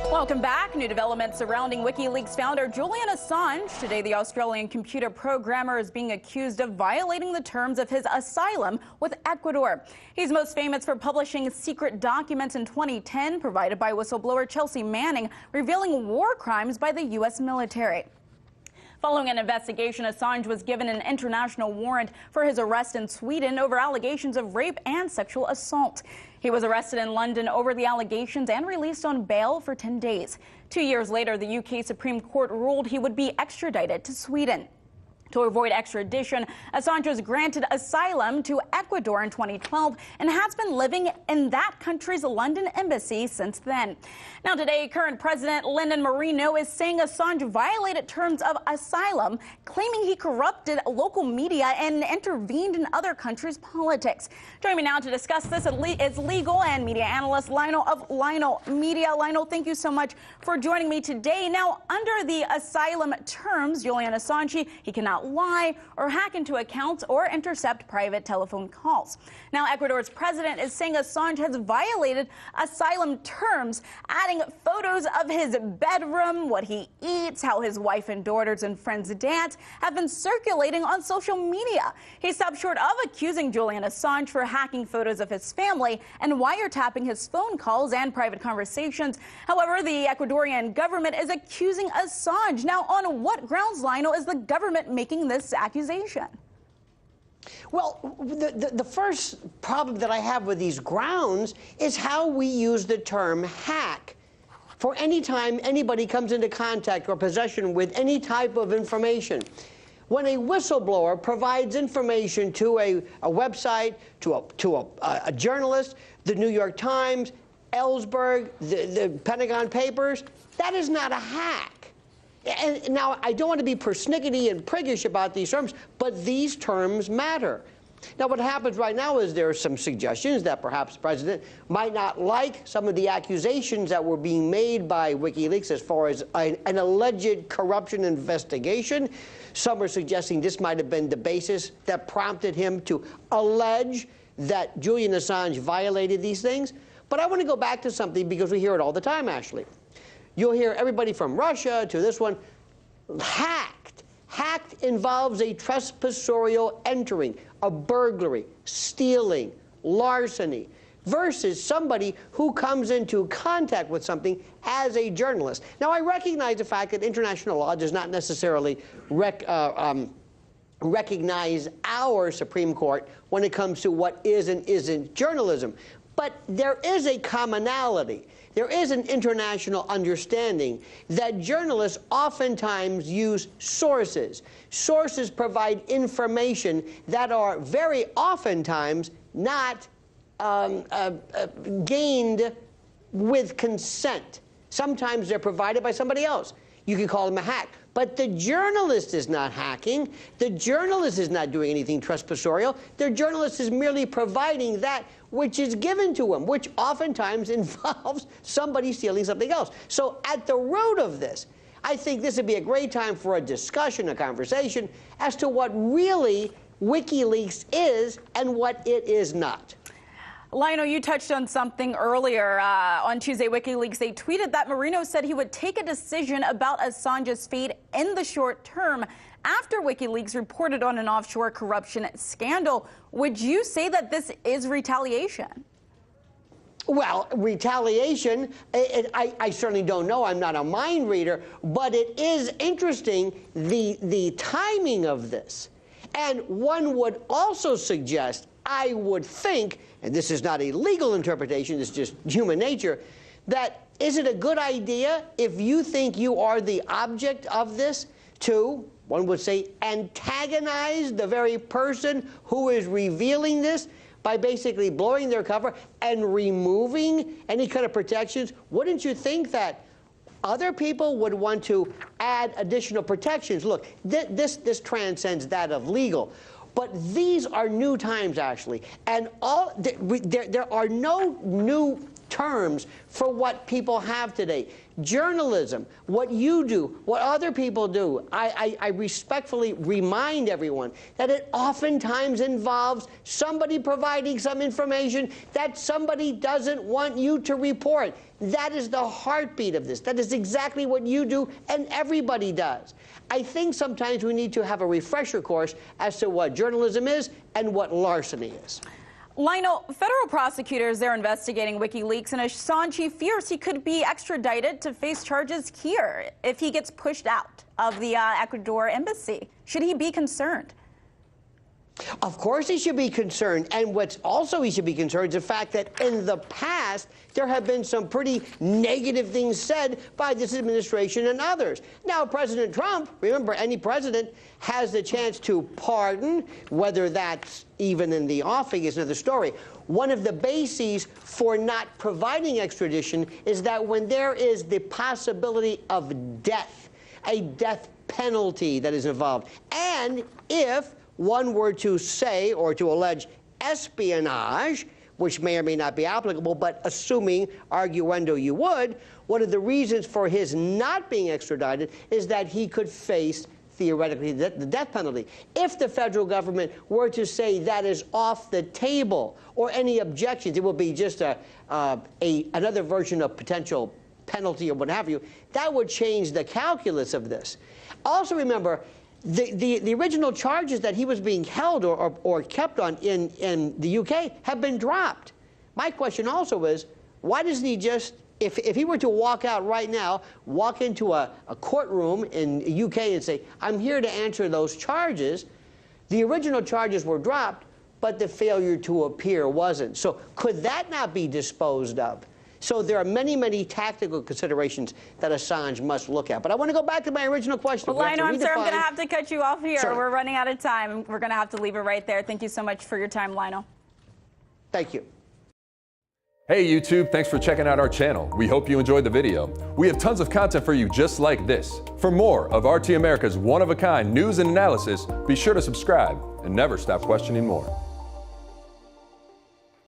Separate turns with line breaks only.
Welcome back. New developments surrounding WikiLeaks founder Julian Assange. Today, the Australian computer programmer is being accused of violating the terms of his asylum with Ecuador. He's most famous for publishing secret documents in 2010 provided by whistleblower Chelsea Manning, revealing war crimes by the U.S. military. Following an investigation, Assange was given an international warrant for his arrest in Sweden over allegations of rape and sexual assault. He was arrested in London over the allegations and released on bail for 10 days. 2 years later, the UK Supreme Court ruled he would be extradited to Sweden. To avoid extradition, Assange was granted asylum to Ecuador in 2012 and has been living in that country's London embassy since then. Now today, current President Lenin Moreno is saying Assange violated terms of asylum, claiming he corrupted local media and intervened in other countries' politics. Joining me now to discuss this is legal and media analyst Lionel of Lionel Media. Lionel, thank you so much for joining me today. Now, under the asylum terms, Julian Assange, he cannot lie or hack into accounts or intercept private telephone calls. Now, Ecuador's president is saying Assange has violated asylum terms, adding photos of his bedroom, what he eats, how his wife and daughters and friends dance have been circulating on social media. He stopped short of accusing Julian Assange for hacking photos of his family and wiretapping his phone calls and private conversations. However, the Ecuadorian government is accusing Assange. Now, on what grounds, Lionel, is the government making this accusation?
Well, the first problem that I have with these grounds is how we use the term hack for any time anybody comes into contact or possession with any type of information. When a whistleblower provides information to a website, to a journalist, the New York Times, Ellsberg, the Pentagon Papers, that is not a hack. And now, I don't want to be persnickety and priggish about these terms, but these terms matter. Now, what happens right now is there are some suggestions that perhaps the president might not like some of the accusations that were being made by WikiLeaks as far as an alleged corruption investigation. Some are suggesting this might have been the basis that prompted him to allege that Julian Assange violated these things. But I want to go back to something because we hear it all the time, Ashlee. You'll hear everybody from Russia to this one, hacked. Hacked involves a trespassorial entering, a burglary, stealing, larceny, versus somebody who comes into contact with something as a journalist. Now, I recognize the fact that international law does not necessarily recognize our Supreme Court when it comes to what is and isn't journalism. But there is a commonality. There is an international understanding that journalists oftentimes use sources. Sources provide information that are very oftentimes not gained with consent. Sometimes they're provided by somebody else. You can call them a hack. But the journalist is not hacking. The journalist is not doing anything trespassorial. The journalist is merely providing that which is given to him, which oftentimes involves somebody stealing something else. So at the root of this, I think this would be a great time for a discussion, a conversation, as to what really WikiLeaks is and what it is not.
Lionel, you touched on something earlier. On Tuesday, WikiLeaks, they tweeted that Moreno said he would take a decision about Assange's fate in the short term after WikiLeaks reported on an offshore corruption scandal. Would you say that this is retaliation?
Well, retaliation, I certainly don't know. I'm not a mind reader, but it is interesting, the timing of this. And one would also suggest, I would think, and this is not a legal interpretation, it's just human nature, that is it a good idea if you think you are the object of this to, one would say, antagonize the very person who is revealing this by basically blowing their cover and removing any kind of protections? Wouldn't you think that other people would want to add additional protections? Look, this transcends that of legal. But these are new times, Ashlee, and there are no new terms for what people have today. Journalism, what you do, what other people do. I respectfully remind everyone that it oftentimes involves somebody providing some information that somebody doesn't want you to report. That is the heartbeat of this. That is exactly what you do and everybody does. I think sometimes we need to have a refresher course as to what journalism is and what larceny is.
Lionel, federal prosecutors, they're investigating WikiLeaks, and Assange fears he could be extradited to face charges here if he gets pushed out of the Ecuador embassy. Should he be concerned?
Of course he should be concerned. And what's also he should be concerned is the fact that in the past, there have been some pretty negative things said by this administration and others. Now, President Trump, remember, any president has the chance to pardon, whether that's even in the offing is another story. One of the bases for not providing extradition is that when there is the possibility of death, a death penalty that is involved, and if one were to say or to allege espionage, which may or may not be applicable, but assuming arguendo you would, one of the reasons for his not being extradited is that he could face theoretically the death penalty. If the federal government were to say that is off the table or any objections, it will be just another version of potential penalty or what have you, that would change the calculus of this. Also remember, the original charges that he was being held or kept on in the UK have been dropped. My question also is, why doesn't he just, if he were to walk out right now, walk into a courtroom in the UK and say, I'm here to answer those charges, the original charges were dropped, but the failure to appear wasn't. So could that not be disposed of? So there are many, many tactical considerations that Assange must look at. But I want to go back to my original question.
Well, Lionel, I'm sorry, I'm going to have to cut you off here.
Sorry.
We're running out of time. We're going to have to leave it right there. Thank you so much for your time, Lionel.
Thank you.
Hey YouTube, thanks for checking out our channel. We hope you enjoyed the video. We have tons of content for you just like this. For more of RT America's one-of-a-kind news and analysis, be sure to subscribe and never stop questioning more.